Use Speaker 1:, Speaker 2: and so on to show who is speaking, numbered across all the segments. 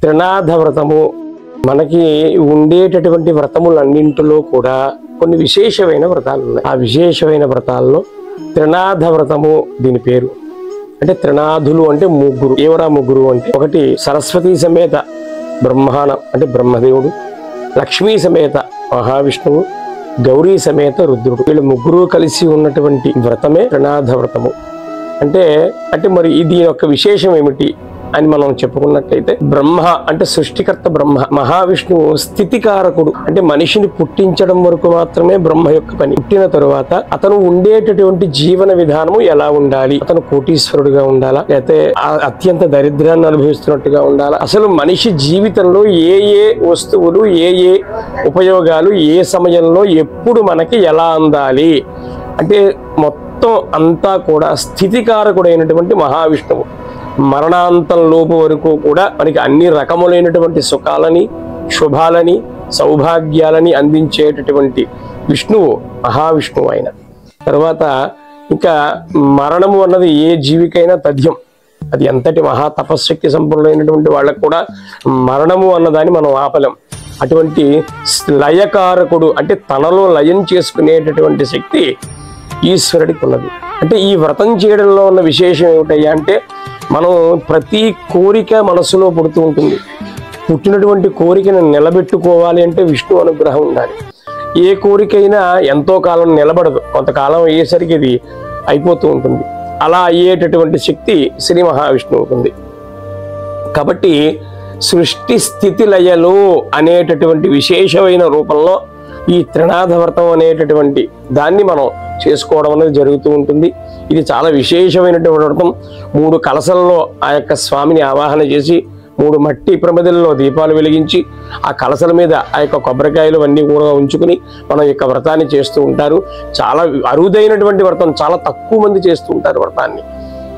Speaker 1: త్రినాథ వ్రతము మనకి ఉండేటటువంటి వ్రతములన్నింటిలో కూడా కొన్ని విశేషమైన వ్రతాలు ఉన్నాయి. ఆ విశేషమైన వ్రతాల్లో త్రినాథ వ్రతము దీని పేరు. అంటే త్రినాథులు అంటే ముగ్గురు. ఎవరా ముగ్గురు అంటే, ఒకటి సరస్వతీ సమేత బ్రహ్మాండం అంటే బ్రహ్మదేవుడు, లక్ష్మీ సమేత మహావిష్ణువు, గౌరీ సమేత రుద్రుడు. వీళ్ళు ముగ్గురు కలిసి ఉన్నటువంటి వ్రతమే త్రినాథ వ్రతము. అంటే మరి దీని యొక్క విశేషం ఏమిటి అని మనం చెప్పుకున్నట్లయితే, బ్రహ్మ అంటే సృష్టికర్త బ్రహ్మ, మహావిష్ణువు స్థితికారకుడు. అంటే మనిషిని పుట్టించడం వరకు మాత్రమే బ్రహ్మ యొక్క పని. పుట్టిన తరువాత అతను ఉండేటటువంటి జీవన విధానము ఎలా ఉండాలి, అతను కోటీశ్వరుడుగా ఉండాలా, లేకపోతే అత్యంత దరిద్రాన్ని అనుభవిస్తున్నట్టుగా ఉండాలా, అసలు మనిషి జీవితంలో ఏ ఏ వస్తువులు, ఏ ఏ ఉపయోగాలు, ఏ సమయంలో ఎప్పుడు మనకి ఎలా అందాలి అంటే మొత్తం అంతా కూడా స్థితికారకుడైనటువంటి మహావిష్ణువు మరణాంతం లోపు వరకు కూడా మనకి అన్ని రకములైనటువంటి సుఖాలని, శుభాలని, సౌభాగ్యాలని అందించేటటువంటి విష్ణువు మహావిష్ణువు అయిన తర్వాత ఇంకా మరణము అన్నది ఏ జీవికైనా తథ్యం. అది ఎంతటి మహా తపశ్శక్తి సంపన్నులైనటువంటి వాళ్ళకు కూడా మరణము అన్నదాన్ని మనం ఆపలేం. అటువంటి లయకారకుడు అంటే తనలో లయం చేసుకునేటటువంటి శక్తి ఈశ్వరుడికి ఉన్నది. అంటే ఈ వ్రతం చేయడంలో ఉన్న విశేషం ఏమిటయ్యా అంటే, మనం ప్రతి కోరిక మనసులో పుడుతూ ఉంటుంది. పుట్టినటువంటి కోరికను నిలబెట్టుకోవాలి అంటే విష్ణు అనుగ్రహం ఉండాలి. ఏ కోరికైనా ఎంతో కాలం నిలబడదు, కొంతకాలం అయ్యేసరికి ఇది అయిపోతూ ఉంటుంది. అలా అయ్యేటటువంటి శక్తి శ్రీ మహావిష్ణువుకు ఉంది. కాబట్టి సృష్టి స్థితి లయలు అనేటటువంటి విశేషమైన రూపంలో ఈ త్రినాథ వ్రతం అనేటటువంటి దాన్ని మనం చేసుకోవడం అనేది జరుగుతూ ఉంటుంది. ఇది చాలా విశేషమైనటువంటి వ్రతం. 3 కలశల్లో ఆ యొక్క స్వామిని ఆవాహన చేసి 3 మట్టి ప్రమిదల్లో దీపాలు వెలిగించి ఆ కలశల మీద ఆ యొక్క కొబ్బరికాయలు అన్నీ కూడా ఉంచుకుని మనం యొక్క వ్రతాన్ని చేస్తూ ఉంటారు. చాలా అరుదైనటువంటి వ్రతం, చాలా తక్కువ మంది చేస్తూ ఉంటారు వ్రతాన్ని.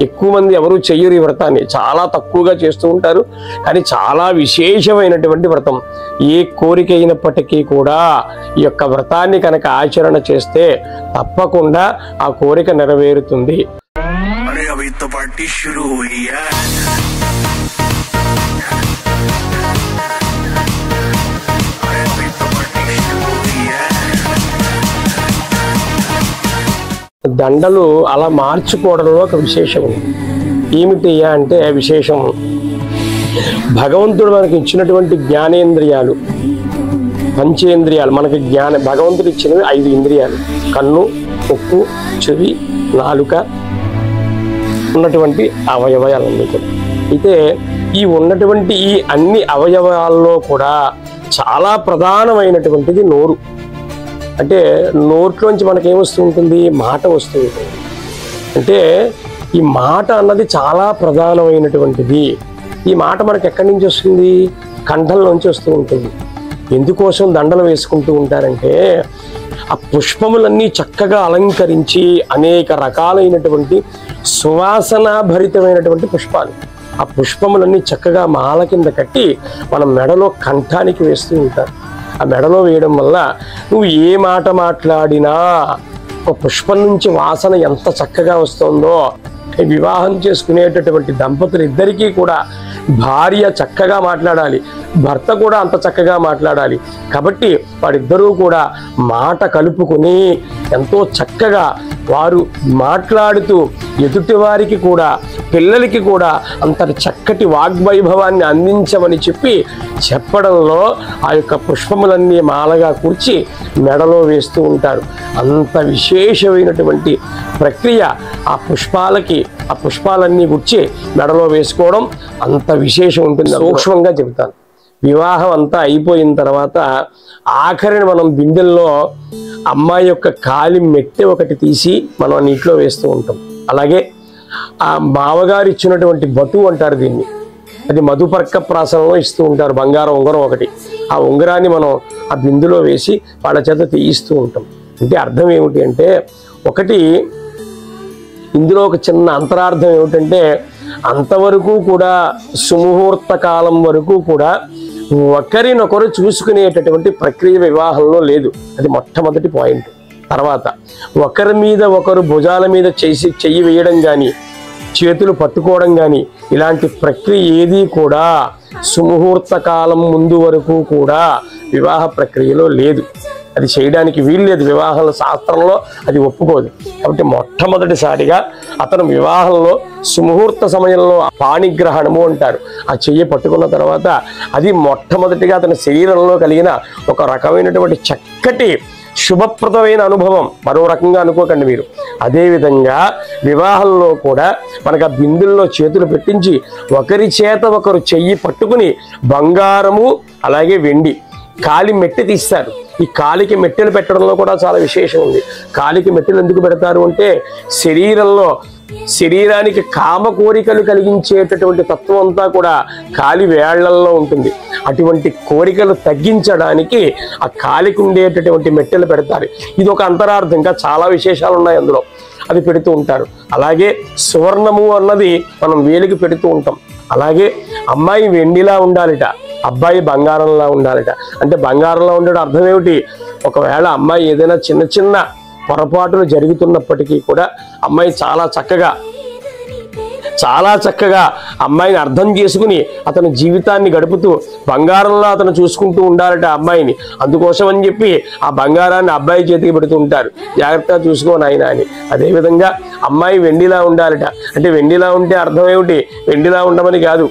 Speaker 1: ఎక్కువ మంది ఎవరు చెయ్యరు ఈ వ్రతాన్ని, చాలా తక్కువగా చేస్తూ ఉంటారు. కానీ చాలా విశేషమైనటువంటి వ్రతం. ఏ కోరిక అయినప్పటికీ కూడా ఈ యొక్క వ్రతాన్ని కనుక ఆచరణ చేస్తే తప్పకుండా ఆ కోరిక నెరవేరుతుంది. దండలు అలా మార్చుకోవడంలో ఒక విశేషం ఉంది. ఏమిటి అంటే విశేషం, భగవంతుడు మనకి ఇచ్చినటువంటి జ్ఞానేంద్రియాలు, పంచేంద్రియాలు, మనకి భగవంతుడు ఇచ్చినవి 5 ఇంద్రియాలు: కన్ను, ముక్కు, చెవి, నాలుక ఉన్నటువంటి అవయవాలన్నీ కూడా. అయితే ఈ ఉన్నటువంటి ఈ అన్ని అవయవాల్లో కూడా చాలా ప్రధానమైనటువంటిది నోరు. అంటే నోట్లోంచి మనకేమొస్తూ ఉంటుంది, మాట వస్తూ ఉంటుంది. అంటే ఈ మాట అన్నది చాలా ప్రధానమైనటువంటిది. ఈ మాట మనకు ఎక్కడి నుంచి వస్తుంది, కంఠంలోంచి వస్తూ ఉంటుంది. ఎందుకోసం దండలు వేసుకుంటూ ఉంటారంటే, ఆ పుష్పములన్నీ చక్కగా అలంకరించి అనేక రకాలైనటువంటి సువాసన భరితమైనటువంటి పుష్పాలు, ఆ పుష్పములన్నీ చక్కగా మాల కింద కట్టి మన మెడలో కంఠానికి వేస్తూ ఉంటారు. ఆ మెడలో వేయడం వల్ల నువ్వు ఏ మాట మాట్లాడినా ఒక పుష్పం నుంచి వాసన ఎంత చక్కగా వస్తుందో, వివాహం చేసుకునేటటువంటి దంపతులు ఇద్దరికీ కూడా భార్య చక్కగా మాట్లాడాలి, భర్త కూడా అంత చక్కగా మాట్లాడాలి. కాబట్టి వారిద్దరూ కూడా మాట కలుపుకొని ఎంతో చక్కగా వారు మాట్లాడుతూ ఎదుటి వారికి కూడా, పిల్లలకి కూడా అంతటి చక్కటి వాగ్వైభవాన్ని అందించమని చెప్పడంలో ఆ యొక్క పుష్పములన్నీ మాలగా కూర్చి మెడలో వేస్తూ ఉంటారు. అంత విశేషమైనటువంటి ప్రక్రియ ఆ పుష్పాలన్నీ గుర్చి మెడలో వేసుకోవడం అంత విశేషం ఉంటుంది. సూక్ష్మంగా చెబుతాను. వివాహం అంతా అయిపోయిన తర్వాత ఆఖరిని మనం బిందెల్లో అమ్మాయి యొక్క కాలి మెట్టె ఒకటి తీసి మనం నీటిలో వేస్తూ ఉంటాం. అలాగే ఆ మావగారు ఇచ్చినటువంటి బటు అంటారు దీన్ని, అది మధుపర్క ప్రాసనంలో ఇస్తూ ఉంటారు. బంగారం ఉంగరం ఒకటి, ఆ ఉంగరాన్ని మనం ఆ బిందులో వేసి వాళ్ళ చేత తీయిస్తూ ఉంటాం. అంటే అర్థం ఏమిటి అంటే, ఒకటి ఇందులో ఒక చిన్న అంతరార్థం ఏమిటంటే, అంతవరకు కూడా సుముహూర్త కాలం వరకు కూడా ఒకరినొకరు చూసుకునేటటువంటి ప్రక్రియ వివాహంలో లేదు. అది మొట్టమొదటి పాయింట్. తర్వాత ఒకరి మీద ఒకరు భుజాల మీద చెయ్యి వేయడం కానీ, చేతులు పట్టుకోవడం కానీ ఇలాంటి ప్రక్రియ ఏది కూడా సుముహూర్త కాలం ముందు వరకు కూడా వివాహ ప్రక్రియలో లేదు. అది చేయడానికి వీలు లేదు. వివాహంలో శాస్త్రంలో అది ఒప్పుకోదు. కాబట్టి మొట్టమొదటిసారిగా అతను వివాహంలో సుముహూర్త సమయంలో పాణిగ్రహణము అంటారు. ఆ చెయ్యి పట్టుకున్న తర్వాత అది మొట్టమొదటిగా అతని శరీరంలో కలిగిన ఒక రకమైనటువంటి చక్కటి శుభప్రదమైన అనుభవం. మరో రకంగా అనుకోకండి మీరు. అదేవిధంగా వివాహంలో కూడా మనకు ఆ బిందుల్లో చేతులు పెట్టించి ఒకరి చేత ఒకరు చెయ్యి పట్టుకుని బంగారము అలాగే వెండి కాలి మెట్టి తీస్తారు. ఈ కాలికి మెట్టెలు పెట్టడంలో కూడా చాలా విశేషం ఉంది. కాలికి మెట్టెలు ఎందుకు పెడతారు అంటే శరీరానికి కామ కోరికలు కలిగించేటటువంటి తత్వం అంతా కూడా కాలి వేళ్లల్లో ఉంటుంది. అటువంటి కోరికలు తగ్గించడానికి ఆ కాలికి ఉండేటటువంటి మెట్టెలు పెడతారు. ఇది ఒక అంతరార్థం. ఇంకా చాలా విశేషాలు ఉన్నాయి అందులో, అది పెడుతూ ఉంటారు. అలాగే సువర్ణము అన్నది మనం వేలికి పెడుతూ ఉంటాం. అలాగే అమ్మాయి వెండిలా ఉండాలిట, అబ్బాయి బంగారంలా ఉండాలిట. అంటే బంగారంలో ఉండడం అర్థం ఏమిటి? ఒకవేళ అమ్మాయి ఏదైనా చిన్న చిన్న పొరపాటులు జరుగుతున్నప్పటికీ కూడా అమ్మాయి చాలా చక్కగా అమ్మాయిని అర్థం చేసుకుని అతని జీవితాన్ని గడుపుతూ బంగారంలో అతను చూసుకుంటూ ఉండాలట అమ్మాయిని. అందుకోసం అని చెప్పి ఆ బంగారాన్ని అబ్బాయి చేతికి పెడుతూ ఉంటారు, జాగ్రత్తగా చూసుకో నాయనా అని. అదేవిధంగా అమ్మాయి వెండిలా ఉండాలట. అంటే వెండిలా ఉంటే అర్థం ఏమిటి? వెండిలా ఉండమని కాదు.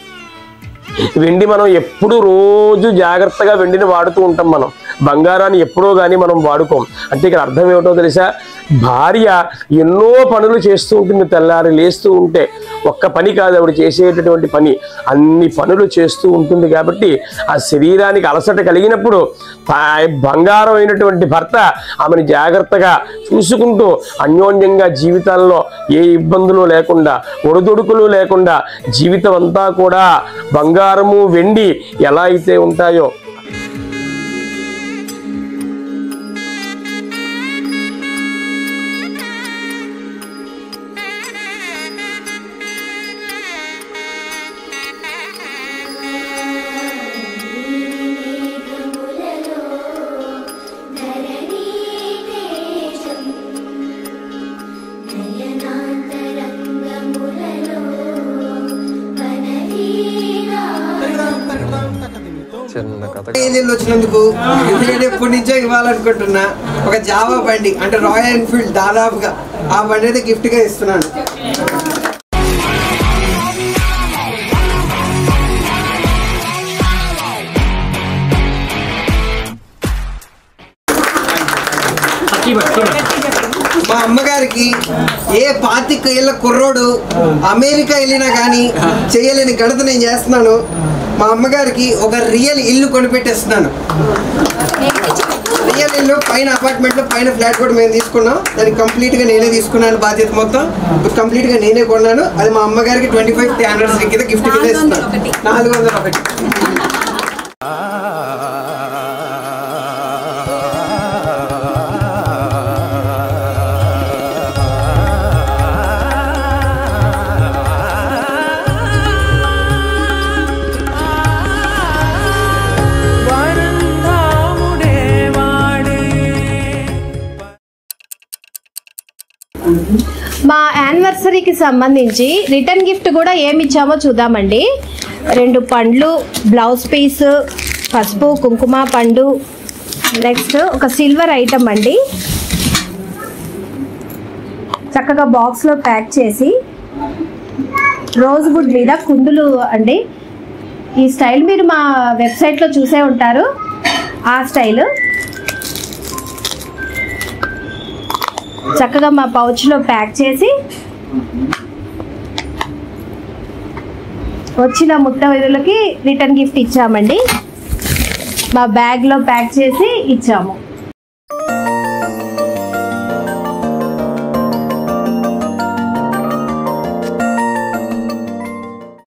Speaker 1: వెండి మనం ఎప్పుడు రోజు జాగ్రత్తగా వెండిని వాడుతూ ఉంటాం. మనం బంగారాన్ని ఎప్పుడో కానీ మనం వాడుకోం. అంటే ఇక్కడ అర్థం ఏమిటో తెలుసా? భార్య ఎన్నో పనులు చేస్తూ ఉంటుంది. తెల్లారి లేస్తూ ఉంటే ఒక్క పని కాదు ఆవిడ చేసేటటువంటి పని, అన్ని పనులు చేస్తూ ఉంటుంది. కాబట్టి ఆ శరీరానికి అలసట కలిగినప్పుడు బంగారం అయినటువంటి భర్త ఆమెను జాగ్రత్తగా చూసుకుంటూ అన్యోన్యంగా జీవితాల్లో ఏ ఇబ్బందులు లేకుండా ఒడిదుడుకులు లేకుండా జీవితం అంతా కూడా బంగారము వెండి ఎలా అయితే ఉంటాయో
Speaker 2: వచ్చినందుకు నేను ఎప్పటి నుంచో ఇవ్వాలనుకుంటున్నా ఒక జావా బండి, అంటే రాయల్ ఎన్ఫీల్డ్ దాదాపుగా ఆ బండి అయితే గిఫ్ట్ గా ఇస్తున్నాను. మా అమ్మగారికి ఏ 25 ఏళ్ళ కుర్రోడు అమెరికా వెళ్ళినా కానీ చేయలేని ఘనత నేను చేస్తున్నాను. మా అమ్మగారికి ఒక రియల్ ఇల్లు కొనిపెట్టేస్తున్నాను. రియల్ ఇల్లు పైన అపార్ట్మెంట్లో పైన ఫ్లాట్ కూడా మేము తీసుకున్నాం. దానికి కంప్లీట్గా నేనే తీసుకున్నాను బాధ్యత మొత్తం. కంప్లీట్గా నేనే కొన్నాను. అది మా అమ్మగారికి 25th యానివర్సరీ కింద గిఫ్ట్ కింద ఇస్తున్నాను. 401.
Speaker 3: మా యానివర్సరీకి సంబంధించి రిటర్న్ గిఫ్ట్ కూడా ఏమి ఇచ్చామో చూద్దామండి. 2 పండ్లు, బ్లౌజ్ పీస్, పసుపు కుంకుమ పండు, నెక్స్ట్ ఒక సిల్వర్ ఐటమ్ అండి. చక్కగా బాక్స్లో ప్యాక్ చేసి రోజ్ వుడ్ మీద కుందులు అండి. ఈ స్టైల్ మీరు మా వెబ్సైట్లో చూసే ఉంటారు. ఆ స్టైల్ చక్కగా మా పౌచ్లో ప్యాక్ చేసి వచ్చిన ముత్తైదులకి రిటర్న్ గిఫ్ట్ ఇచ్చామండి. మా బ్యాగ్లో ప్యాక్ చేసి ఇచ్చాము.